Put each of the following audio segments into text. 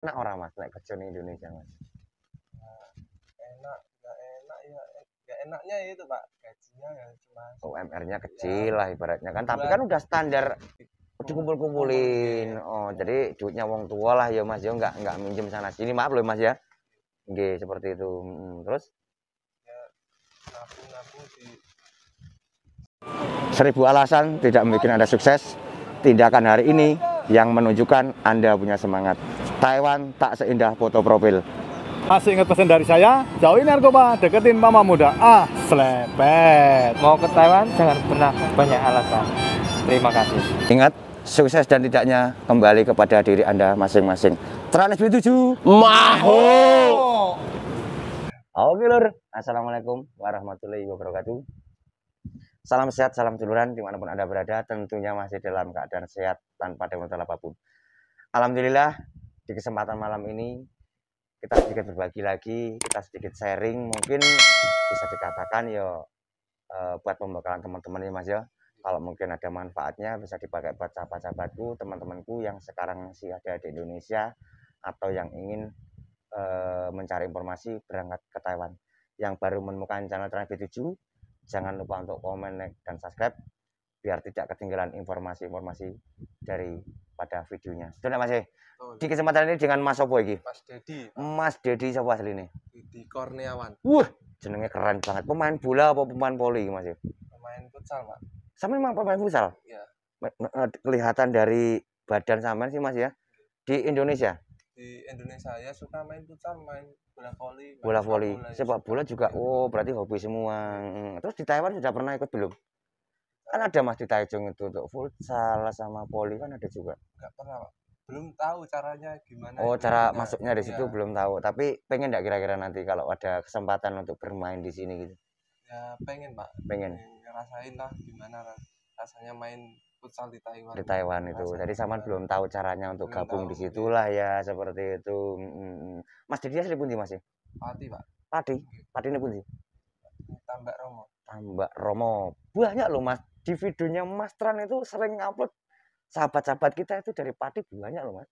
Enak orang Mas naik kerja di Indonesia Mas? Nah, enak, nggak enak ya, nggak enaknya itu Pak, gajinya ya cuma UMR-nya ya kecil lah ibaratnya kan, tapi buat kan udah standar kumpul dikumpul-kumpulin. ya. Oh, jadi duitnya wong tua lah ya Mas ya, nggak minjem sana sini. Maaf loh Mas ya. Nggih, seperti itu. Terus Ya nabung-nabung di 1000 alasan tidak membuat Anda sukses. Tindakan hari ini yang menunjukkan Anda punya semangat. Taiwan tak seindah foto profil. Masih ingat pesan dari saya? Jauhin narkoba, deketin mama muda. Ah, selepet. Mau ke Taiwan jangan pernah banyak alasan. Terima kasih. Ingat, sukses dan tidaknya kembali kepada diri Anda masing-masing. Trans 7 Maho. Oke lur, assalamualaikum warahmatullahi wabarakatuh. Salam sehat, salam duluran dimanapun Anda berada, tentunya masih dalam keadaan sehat tanpa ada masalah apapun. Alhamdulillah, di kesempatan malam ini kita sedikit berbagi lagi, kita sedikit sharing, mungkin bisa dikatakan ya buat pembekalan teman-teman ya Mas ya. Kalau mungkin ada manfaatnya bisa dipakai buat sahabat-sahabatku, teman-temanku yang sekarang masih ada di Indonesia atau yang ingin mencari informasi berangkat ke Taiwan. Yang baru menemukan channel Trans 7, jangan lupa untuk komen, like, dan subscribe biar tidak ketinggalan informasi-informasi daripada videonya. Sudah Mas ya? Di kesempatan ini dengan Mas Sopo iki? Mas Dedi. Mas Dedi sapa asline? Dedi Kurniawan. Wah, jenenge keren banget. Pemain bola apa pemain voli Mas ya? Pemain futsal Pak. Sama memang pemain futsal? Iya. Kelihatan dari badan sampean sih Mas ya. Di Indonesia? Di Indonesia ya suka main futsal, main bola voli. Bola voli, sepak bola juga. Ya. Oh, berarti hobi semua. Terus di Taiwan sudah pernah ikut belum? Kan ada Mas di Taichung itu untuk futsal sama voli kan ada juga. Enggak pernah Pak. Belum tahu caranya gimana. Oh, itu cara ya. masuknya di situ belum tahu. Tapi pengen enggak kira-kira nanti kalau ada kesempatan untuk bermain di sini gitu? Ya pengen Pak. Pengen ngerasain lah gimana rasanya main futsal di Taiwan. Di Taiwan itu. Jadi Saman belum tahu caranya untuk gabung di situlah ya, seperti itu. Mas Dedi asli pundi Mas? Pati Pak. Pati. Pati ini pundi? Tambak Romo. Tambak Romo. Banyak loh Mas. Di videonya Mas Tran itu sering ngupload sahabat-sahabat kita itu dari Pati, banyak loh Mas.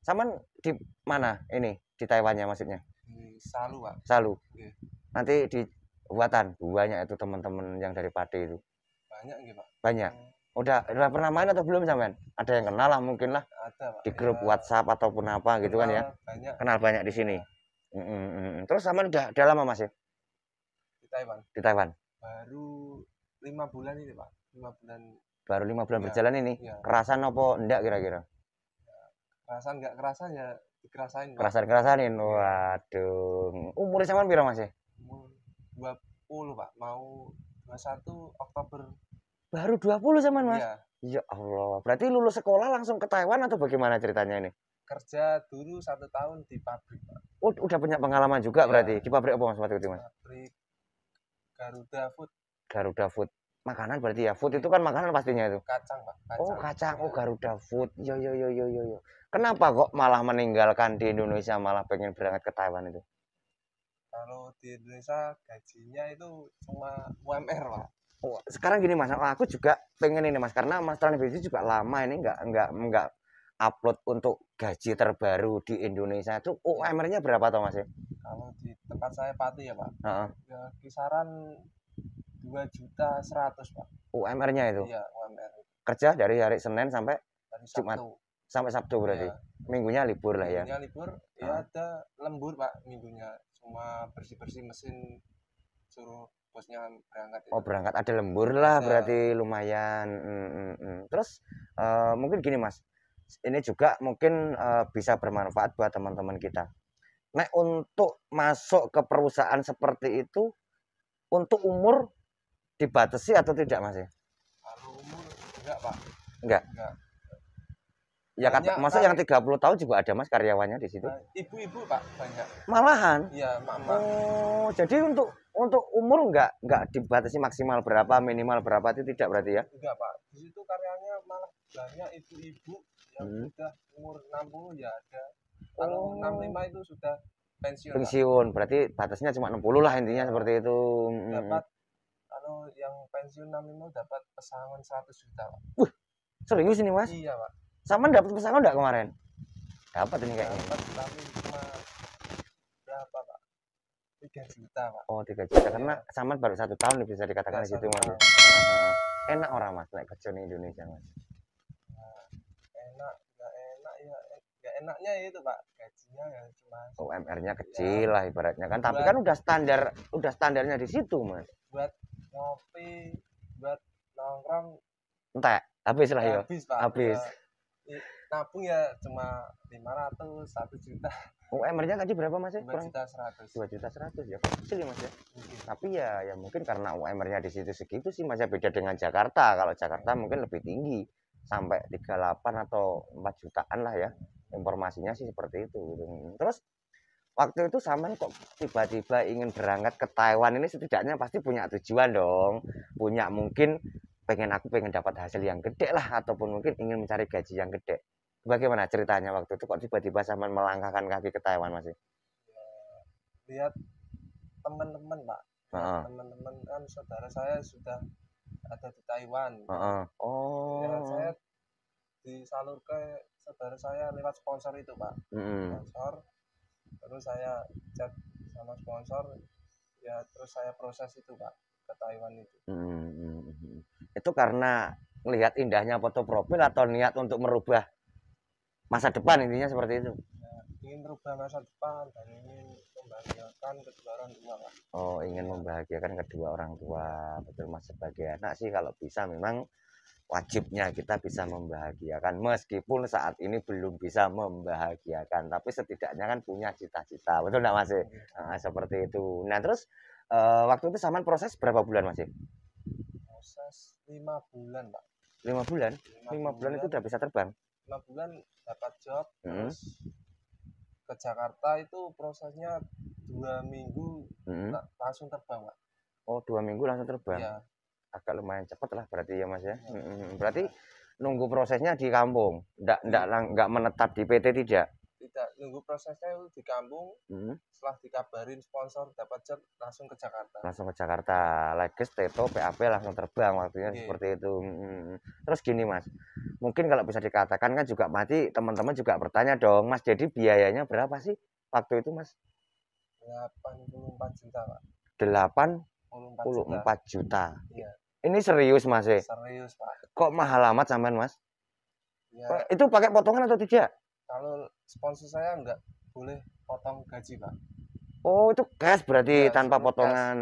Saman di mana ini? Di Taiwannya maksudnya? Di Salu Pak. Salu. Oke. Nanti di Buatan banyak itu teman-teman yang dari Pati itu. Banyak gitu Pak. Banyak. Udah pernah main atau belum sampean? Ada yang kenal lah mungkin lah. Ada Pak. Di grup ya, WhatsApp ataupun apa gitu kan ya? Banyak. Kenal banyak di sini. Terus sampean udah lama Mas ya? Di Taiwan. Di Taiwan. Baru 5 bulan ini Pak. 5 bulan. Baru 5 bulan ya, berjalan ini. Ya. Kerasan apa enggak kira-kira? Ya, kerasan enggak kerasan ya dikerasain. Kerasanin. Waduh. Umur sampean piro Mas ya? Umur 20 Pak. Mau 21 Oktober. Baru 20 sampean Mas? Iya. Ya Allah. Berarti lulus sekolah langsung ke Taiwan atau bagaimana ceritanya ini? Kerja dulu 1 tahun di pabrik Pak. Oh, udah punya pengalaman juga ya. Berarti di pabrik apa Mas waktu itu Mas? Pabrik Garuda Food. Garuda Food. Makanan berarti ya. Food itu kan makanan pastinya itu. Kacang Pak. Kacang. Oh kacang. Oh Garuda Food. Yo. Kenapa kok malah meninggalkan di Indonesia malah pengen berangkat ke Taiwan itu? Kalau di Indonesia gajinya itu cuma UMR Pak. Oh, sekarang gini Mas, aku juga pengen ini Mas, karena Mas Trans juga lama ini nggak upload untuk gaji terbaru di Indonesia itu UMR-nya berapa toh Mas ya? Kalau di tempat saya Pati ya Pak. Ya kisaran 2.100.000 Pak. UMR-nya itu? Iya, UMR. Kerja dari hari Senin sampai dari Jumat. Sampai Sabtu berarti. Ya. Minggunya libur lah ya. Minggunya libur, ya ada lembur Pak minggunya. Cuma bersih-bersih mesin, suruh bosnya berangkat. Oh berangkat ada lembur lah berarti lumayan. Terus mungkin gini Mas, ini juga mungkin bisa bermanfaat buat teman-teman kita. Nah untuk masuk ke perusahaan seperti itu, untuk umur dibatasi atau tidak Mas ya? Kalau umur enggak Pak. Enggak. Ya kata masa yang 30 tahun juga ada Mas karyawannya di situ? Ibu-ibu Pak banyak. Malahan? Iya, mama. Oh, jadi untuk umur enggak dibatasi maksimal berapa, minimal berapa itu tidak berarti ya? Enggak Pak. Di situ karyanya malah banyak ibu-ibu yang sudah umur 60 ya ada. Kalau 65 itu sudah pensiun. Pensiun, Pak. Berarti batasnya cuma 60 lah intinya ya. Seperti itu. Dapat kalau yang pensiun 65 dapat pesangon 100 juta Pak. Serius ini Mas? Iya Pak. Sama dapat pesangon enggak kemarin? Dapat ini kayaknya. Dapat tapi cuma berapa Pak? 3 juta Pak. Oh 3 juta Iya. karena Saman baru 1 tahun bisa dikatakan di Baru situ 1 mas. tahun. Enak orang mas naik kerja di Indonesia mas. Enak nggak enak ya nggak enaknya itu Pak, gajinya ya cuma UMR-nya kecil lah ibaratnya kan, tapi Buat- kan udah standarnya di situ mas. buat ngopi, buat nongkrong Entek, habis lah yo. habis Pak. Habis. Ya, nabung ya cuma 500, 1 juta, UMR-nya tadi berapa mas? 2 Kurang juta 100. 2.100.000 ya, kecil ya mas ya. Mungkin. Tapi ya mungkin karena UMR-nya di situ segitu sih masih beda dengan Jakarta. Kalau Jakarta mungkin lebih tinggi sampai 38 atau 4 jutaan lah ya. Informasinya sih seperti itu gitu. Terus waktu itu Saman kok tiba-tiba ingin berangkat ke Taiwan ini, setidaknya pasti punya tujuan dong. Punya mungkin pengen dapat hasil yang gede lah, ataupun mungkin ingin mencari gaji yang gede. Bagaimana ceritanya waktu itu kok tiba-tiba Saman melangkahkan kaki ke Taiwan masih? Lihat teman-teman Pak. Heeh. Teman-teman kan saudara saya sudah ada di Taiwan. Heeh. Oh. Ya, saya disalur ke saudara saya lewat sponsor itu Pak. Sponsor, terus saya chat sama sponsor, ya terus saya proses itu Pak ke Taiwan itu. Itu karena melihat indahnya foto profil atau niat untuk merubah masa depan, intinya seperti itu. Ya, ingin merubah masa depan dan ingin membahagiakan kedua orang tua Pak. Oh, ingin membahagiakan kedua orang tua. Betul mas, sebagai anak sih kalau bisa memang wajibnya kita bisa membahagiakan, meskipun saat ini belum bisa membahagiakan, tapi setidaknya kan punya cita-cita, betul enggak mas? Nah, seperti itu. Nah terus waktu itu Saman proses berapa bulan mas? Proses 5 bulan Pak. 5 bulan? 5 bulan itu udah bisa terbang? 5 bulan dapat job, terus ke Jakarta itu prosesnya 2 minggu langsung terbang Pak. Oh 2 minggu langsung terbang? Iya. Agak lumayan cepat lah berarti ya mas ya. Berarti nunggu prosesnya di kampung, enggak menetap di PT tidak? Tidak, nunggu prosesnya itu di kampung. Setelah dikabarin sponsor dapat job langsung ke Jakarta. Langsung ke Jakarta, Leges, Teto, PAP langsung terbang waktunya seperti itu. Terus gini mas, mungkin kalau bisa dikatakan kan juga mati teman-teman juga bertanya dong, mas jadi biayanya berapa sih waktu itu mas? 84 juta Pak. 84 juta. Iya. Ini serius mas? Serius Pak. Kok mahal amat sampean mas? Ya, itu pakai potongan atau tidak? kalau sponsor saya nggak boleh potong gaji Pak. Oh itu cash berarti Ya, tanpa cash. potongan.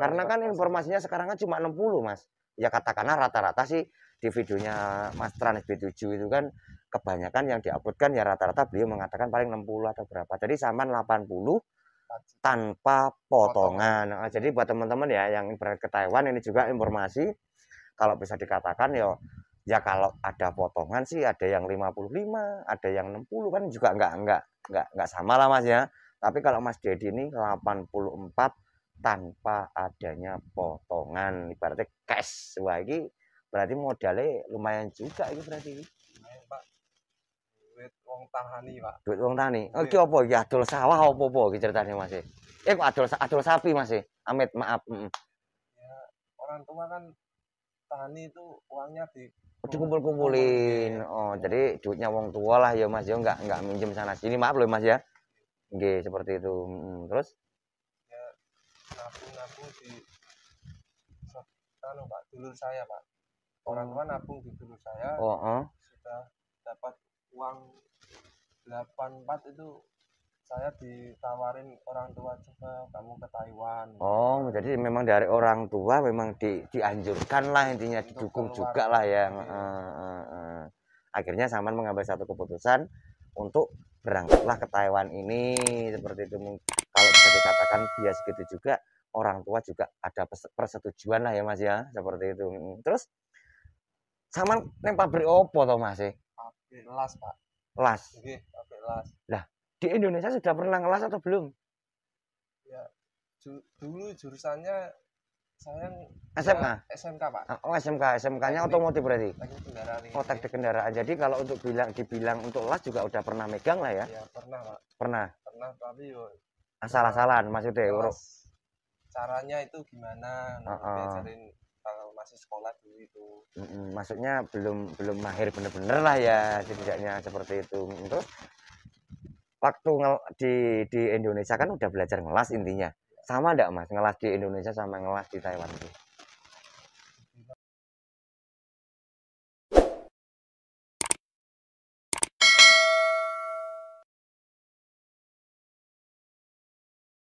Karena kan informasinya sekarang kan cuma 60 mas. Ya katakanlah rata-rata sih di videonya Mas Trans B7 itu kan kebanyakan yang diuploadkan ya rata-rata beliau mengatakan paling 60 atau berapa. Jadi Saman 80 tanpa potongan. Nah, jadi buat teman-teman ya yang berangkat ke Taiwan, ini juga informasi kalau bisa dikatakan ya kalau ada potongan sih ada yang 55, ada yang 60 kan juga enggak sama lah mas ya. Tapi kalau Mas Dedi ini 84 tanpa adanya potongan, ibaratnya cash. Wah ini berarti modalnya lumayan juga ini berarti. Lumayan Pak. Duit wong tahani Pak. Duit wong tani. Oh iki apa ya adol sawah apa iki ceritane Mas? Kok adol sapi Mas? Amit maaf. Ya, orang tua kan tani itu uangnya dikumpul-kumpulin. Oh, jadi duitnya wong tua lah ya Mas ya, enggak minjem sana sini. Maaf loh Mas ya. Nggih, seperti itu. Terus ya nabung di Pak, dulur saya Pak. Orang tua nabung di dulur saya. Sudah dapat uang 84 itu saya ditawarin orang tua, coba kamu ke Taiwan. Oh, jadi memang dari orang tua memang dianjurkan lah intinya, didukung juga lah ya. Akhirnya Saman mengambil satu keputusan untuk berangkatlah ke Taiwan ini, seperti itu. Kalau bisa dikatakan bias gitu juga, orang tua juga ada persetujuan lah ya Mas ya, seperti itu. Terus Saman neng pabrik opo toh Mas? Pabrik las Pak. Las. Nggih, pabrik las. Lah, di Indonesia sudah pernah ngelas atau belum? Ya, dulu jurusannya saya SMA? SMK Pak. Oh SMK-nya otomotif berarti? Teknik kendaraan. Oh teknik kendaraan. Jadi kalau untuk dibilang untuk las juga udah pernah megang lah ya? Ya pernah Pak. Pernah, tapi asal-asalan maksudnya. Caranya itu gimana? Diajarin kalau masih sekolah dulu itu. Maksudnya belum mahir bener-bener lah ya, setidaknya seperti itu. Terus waktu di Indonesia kan udah belajar ngelas intinya. Sama enggak Mas, ngelas di Indonesia sama ngelas di Taiwan itu?